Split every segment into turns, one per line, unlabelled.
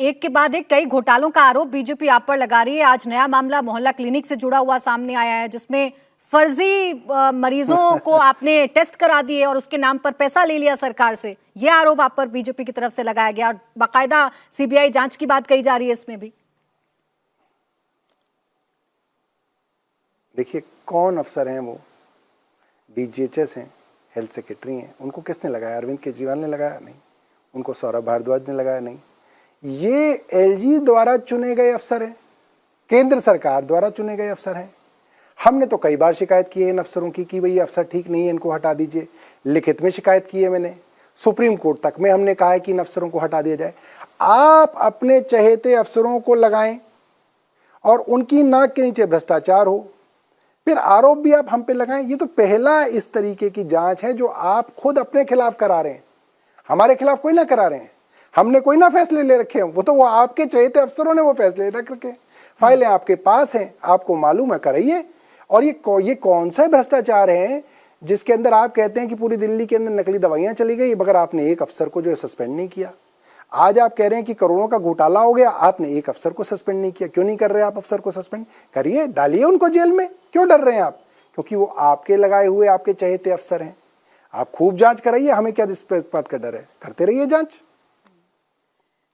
एक के बाद एक कई घोटालों का आरोप बीजेपी आप पर लगा रही है। आज नया मामला मोहल्ला क्लिनिक से जुड़ा हुआ सामने आया है, जिसमें फर्जी मरीजों को आपने टेस्ट करा दिए और उसके नाम पर पैसा ले लिया सरकार से। यह आरोप आप पर बीजेपी की तरफ से लगाया गया और बाकायदा सीबीआई जांच की बात कही जा रही है इसमें भी।
देखिए, कौन अफसर हैं वो? डीजीएचएस हैं, हेल्थ सेक्रेटरी हैं। उनको किसने लगाया? अरविंद केजरीवाल ने लगाया? नहीं। उनको सौरभ भारद्वाज ने लगाया? नहीं। ये एलजी द्वारा चुने गए अफसर हैं, केंद्र सरकार द्वारा चुने गए अफसर हैं। हमने तो कई बार शिकायत की है इन अफसरों की कि भाई ये अफसर ठीक नहीं है, इनको हटा दीजिए। लिखित में शिकायत की है मैंने, सुप्रीम कोर्ट तक में हमने कहा है कि इन अफसरों को हटा दिया जाए। आप अपने चहेते अफसरों को लगाएं और उनकी नाक के नीचे भ्रष्टाचार हो, फिर आरोप भी आप हम पे लगाएं। ये तो पहला इस तरीके की जांच है जो आप खुद अपने खिलाफ करा रहे हैं, हमारे खिलाफ कोई ना करा रहे हैं। हमने कोई ना फैसले ले रखे हैं, वो आपके चहेते अफसरों ने वो फैसले रख रखे। फाइलें आपके पास हैं, आपको मालूम है, कराइए। और ये कौन सा भ्रष्टाचार है जिसके अंदर आप कहते हैं कि पूरी दिल्ली के अंदर नकली दवाइयां चली गई, मगर आपने एक अफसर को जो है सस्पेंड नहीं किया। आज आप कह रहे हैं कि करोड़ों का घोटाला हो गया, आपने एक अफसर को सस्पेंड नहीं किया। क्यों नहीं कर रहे आप अफसर को सस्पेंड? करिए, डालिए उनको जेल में। क्यों डर रहे हैं आप? क्योंकि वो आपके लगाए हुए, आपके चहेते अफसर हैं। आप खूब जांच कराइए, हमें क्या इस बात का डर है? करते रहिए जांच।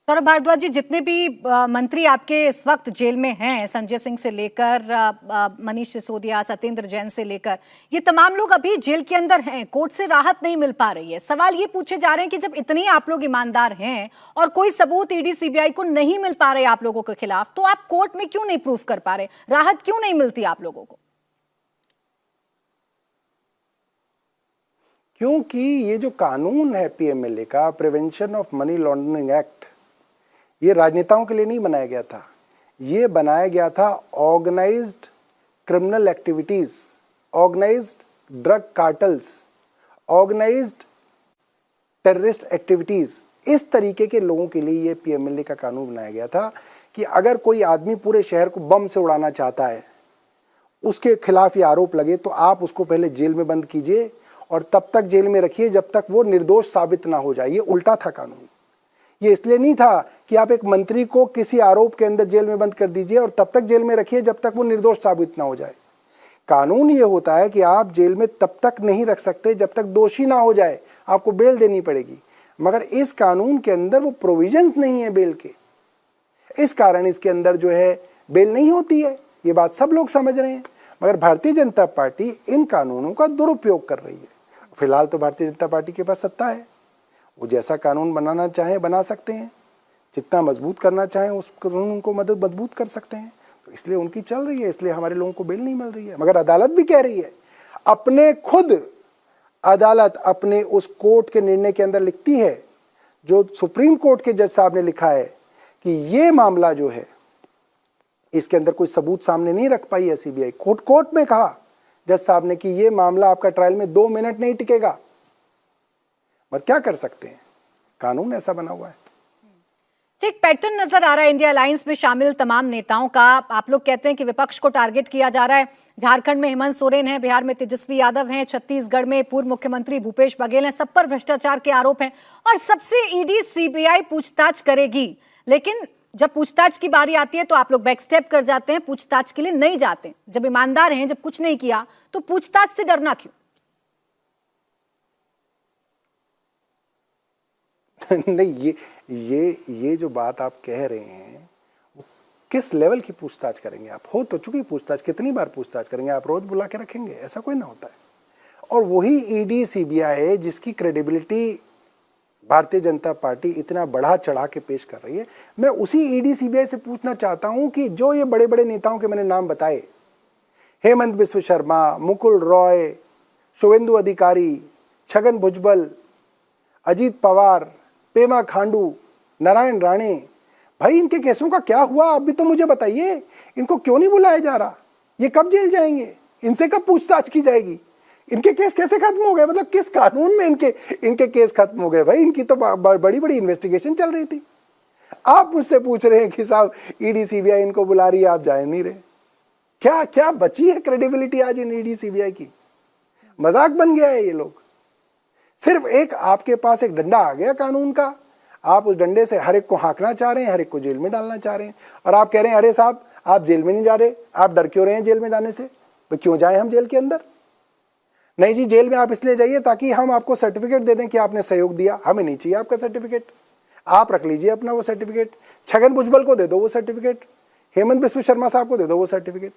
सौरभ भारद्वाज जी, जितने भी मंत्री आपके इस वक्त जेल में हैं, संजय सिंह से लेकर मनीष सिसोदिया, सत्येंद्र जैन से लेकर, ये तमाम लोग अभी जेल के अंदर हैं, कोर्ट से राहत नहीं मिल पा रही है। सवाल ये पूछे जा रहे हैं कि जब इतने आप लोग ईमानदार हैं और कोई सबूत ईडी सीबीआई को नहीं मिल पा रहे आप लोगों के खिलाफ, तो आप कोर्ट में क्यों नहीं प्रूफ कर पा रहे? राहत क्यों नहीं मिलती आप लोगों को?
क्योंकि ये जो कानून है पीएमएलए का, prevention of money laundering act, ये राजनेताओं के लिए नहीं बनाया गया था। ये बनाया गया था organised criminal activities, organised drug cartels, organised terrorist activities, इस तरीके के लोगों के लिए ये पीएमएलए का कानून बनाया गया था कि अगर कोई आदमी पूरे शहर को बम से उड़ाना चाहता है, उसके खिलाफ ये आरोप लगे, तो आप उसको पहले जेल में बंद कीजिए और तब तक जेल में रखिए जब तक वो निर्दोष साबित ना हो जाए। ये उल्टा था कानून। ये इसलिए नहीं था कि आप एक मंत्री को किसी आरोप के अंदर जेल में बंद कर दीजिए और तब तक जेल में रखिए जब तक वो निर्दोष साबित ना हो जाए। कानून ये होता है कि आप जेल में तब तक नहीं रख सकते जब तक दोषी ना हो जाए, आपको बेल देनी पड़ेगी। मगर इस कानून के अंदर वो प्रोविजंस नहीं है बेल के, इस कारण इसके अंदर जो है बेल नहीं होती है। ये बात सब लोग समझ रहे हैं, मगर भारतीय जनता पार्टी इन कानूनों का दुरुपयोग कर रही है। फिलहाल तो भारतीय जनता पार्टी के पास सत्ता है, वो जैसा कानून बनाना चाहें बना सकते हैं, जितना मजबूत करना चाहें उस कानून को मजबूत कर सकते हैं। तो इसलिए उनकी चल रही है, इसलिए हमारे लोगों को बेल नहीं मिल रही है। मगर अदालत भी कह रही है, अपने खुद अदालत अपने उस कोर्ट के निर्णय के अंदर लिखती है, जो सुप्रीम कोर्ट के जज साहब ने लिखा है कि ये मामला जो है इसके अंदर कोई सबूत सामने नहीं रख पाई है सीबीआई। कोर्ट में कहा जज साहब ने कि ये मामला आपका ट्रायल में 2 मिनट नहीं टिकेगा। पर क्या कर सकते हैं, कानून ऐसा बना हुआ है।
एक पैटर्न नजर आ रहा है इंडिया अलायंस में शामिल तमाम नेताओं का। आप लोग कहते हैं कि विपक्ष को टारगेट किया जा रहा है। झारखंड में हेमंत सोरेन है, बिहार में तेजस्वी यादव हैं, छत्तीसगढ़ में पूर्व मुख्यमंत्री भूपेश बघेल हैं। सब पर भ्रष्टाचार के आरोप हैं और सबसे ईडी सीबीआई पूछताछ करेगी। लेकिन जब पूछताछ की बारी आती है तो आप लोग बैक स्टेप कर जाते हैं, पूछताछ के लिए नहीं जाते। जब ईमानदार हैं, जब कुछ नहीं किया, तो पूछताछ से डरना क्यों?
नहीं, ये जो बात आप कह रहे हैं, वो किस लेवल की पूछताछ करेंगे आप? हो तो चुकी पूछताछ, कितनी बार पूछताछ करेंगे आप? रोज बुला के रखेंगे? ऐसा कोई ना होता है। और वही ईडी सीबीआई जिसकी क्रेडिबिलिटी भारतीय जनता पार्टी इतना बढ़ा चढ़ा के पेश कर रही है। मैं उसी ईडी सीबीआई से पूछना चाहता हूं कि जो ये बड़े बड़े नेताओं के मैंने नाम बताए, हेमंत बिस्व शर्मा, मुकुल रॉय, शुवेंदु अधिकारी, छगन भुजबल, अजीत पवार, पेमा खांडू, नारायण राणे, भाई इनके केसों का क्या हुआ? आप भी तो मुझे बताइए। इनको क्यों नहीं बुलाया जा रहा? ये कब जेल जाएंगे? इनसे कब पूछताछ की जाएगी? इनके केस कैसे खत्म हो गए? मतलब किस कानून में इनके केस खत्म हो गए? भाई इनकी तो बड़ी बड़ी इन्वेस्टिगेशन चल रही थी। आप मुझसे पूछ रहे हैं कि साहब ईडी सीबीआई इनको बुला रही है, आप जा नहीं रहे। क्या क्या बची है क्रेडिबिलिटी आज इन ईडी सीबीआई की? मजाक बन गया है ये लोग। सिर्फ एक आपके पास एक डंडा आ गया कानून का, आप उस डंडे से हर एक को हाँकना चाह रहे हैं, हर एक को जेल में डालना चाह रहे हैं। और आप कह रहे हैं अरे साहब आप जेल में नहीं जा रहे, आप डर क्यों रहे हैं जेल में जाने से? तो क्यों जाएं हम जेल के अंदर? नहीं जी, जेल में आप इसलिए जाइए ताकि हम आपको सर्टिफिकेट दे दें कि आपने सहयोग दिया। हमें नहीं चाहिए आपका सर्टिफिकेट, आप रख लीजिए अपना वो सर्टिफिकेट। छगन भुजबल को दे दो वो सर्टिफिकेट, हेमंत बिस्व शर्मा साहब को दे दो वो सर्टिफिकेट।